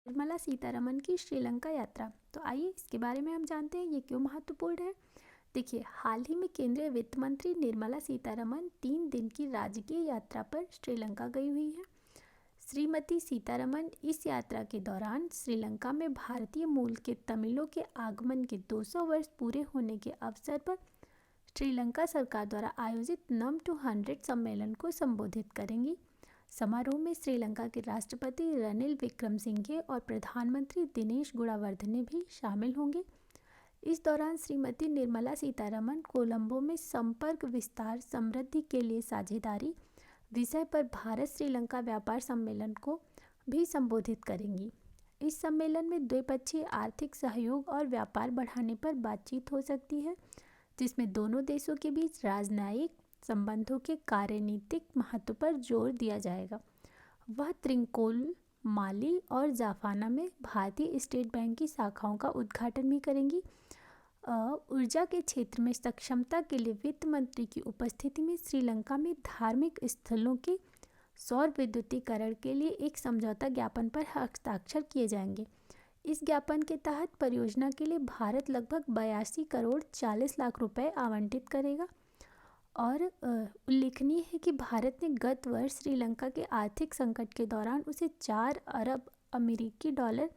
निर्मला सीतारमण की श्रीलंका यात्रा। तो आइए इसके बारे में हम जानते हैं ये क्यों महत्वपूर्ण है। देखिए, हाल ही में केंद्रीय वित्त मंत्री निर्मला सीतारमण 3 दिन की राजकीय यात्रा पर श्रीलंका गई हुई है। श्रीमती सीतारमण इस यात्रा के दौरान श्रीलंका में भारतीय मूल के तमिलों के आगमन के 200 वर्ष पूरे होने के अवसर पर श्रीलंका सरकार द्वारा आयोजित नम टू 100 सम्मेलन को संबोधित करेंगी। समारोह में श्रीलंका के राष्ट्रपति रनिल विक्रमसिंघे और प्रधानमंत्री दिनेश गुणावर्धने भी शामिल होंगे। इस दौरान श्रीमती निर्मला सीतारमण कोलंबो में संपर्क विस्तार समृद्धि के लिए साझेदारी विषय पर भारत श्रीलंका व्यापार सम्मेलन को भी संबोधित करेंगी। इस सम्मेलन में द्विपक्षीय आर्थिक सहयोग और व्यापार बढ़ाने पर बातचीत हो सकती है, जिसमें दोनों देशों के बीच राजनयिक संबंधों के कार्यनीतिक महत्व पर जोर दिया जाएगा। वह त्रिंकोल, माली और जाफाना में भारतीय स्टेट बैंक की शाखाओं का उद्घाटन भी करेंगी। ऊर्जा के क्षेत्र में सक्षमता के लिए वित्त मंत्री की उपस्थिति में श्रीलंका में धार्मिक स्थलों के सौर विद्युतीकरण के लिए एक समझौता ज्ञापन पर हस्ताक्षर किए जाएंगे। इस ज्ञापन के तहत परियोजना के लिए भारत लगभग 82 करोड़ 40 लाख रुपए आवंटित करेगा। और उल्लेखनीय है कि भारत ने गत वर्ष श्रीलंका के आर्थिक संकट के दौरान उसे 4 अरब अमेरिकी डॉलर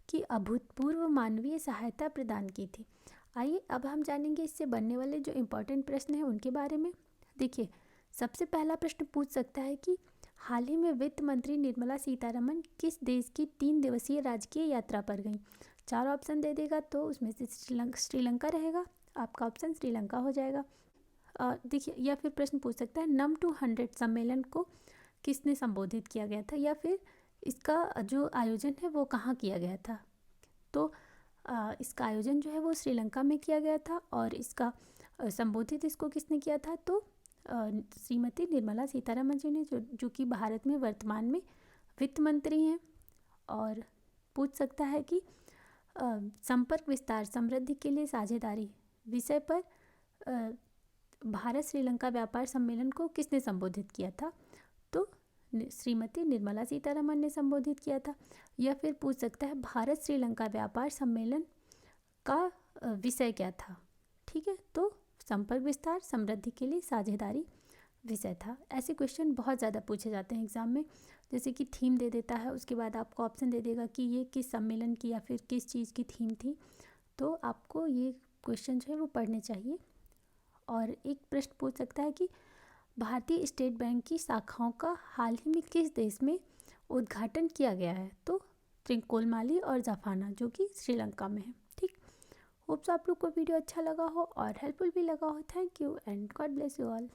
की अभूतपूर्व मानवीय सहायता प्रदान की थी। आइए अब हम जानेंगे इससे बनने वाले जो इम्पोर्टेंट प्रश्न हैं उनके बारे में। देखिए, सबसे पहला प्रश्न पूछ सकता है कि हाल ही में वित्त मंत्री निर्मला सीतारमण किस देश की 3 दिवसीय राजकीय यात्रा पर गई। 4 ऑप्शन दे देगा तो उसमें से श्रीलंका रहेगा, आपका ऑप्शन श्रीलंका हो जाएगा। देखिए, या फिर प्रश्न पूछ सकता है नम टू 100 सम्मेलन को किसने संबोधित किया गया था, या फिर इसका जो आयोजन है वो कहाँ किया गया था। तो इसका आयोजन जो है वो श्रीलंका में किया गया था और इसका संबोधित इसको किसने किया था, तो श्रीमती निर्मला सीतारमण जी ने, जो कि भारत में वर्तमान में वित्त मंत्री हैं। और पूछ सकता है कि संपर्क विस्तार समृद्धि के लिए साझेदारी विषय पर भारत श्रीलंका व्यापार सम्मेलन को किसने संबोधित किया था, तो श्रीमती निर्मला सीतारमण ने संबोधित किया था। या फिर पूछ सकता है भारत श्रीलंका व्यापार सम्मेलन का विषय क्या था। ठीक है, तो संपर्क विस्तार समृद्धि के लिए साझेदारी विषय था। ऐसे क्वेश्चन बहुत ज़्यादा पूछे जाते हैं एग्जाम में, जैसे कि थीम दे देता है, उसके बाद आपको ऑप्शन दे देगा कि ये किस सम्मेलन की या फिर किस चीज़ की थीम थी। तो आपको ये क्वेश्चन जो है वो पढ़ने चाहिए। और एक प्रश्न पूछ सकता है कि भारतीय स्टेट बैंक की शाखाओं का हाल ही में किस देश में उद्घाटन किया गया है, तो त्रिंकोल, माली और जाफाना, जो कि श्रीलंका में है। ठीक, होप्स आप लोग को वीडियो अच्छा लगा हो और हेल्पफुल भी लगा हो। Thank you and God bless you all.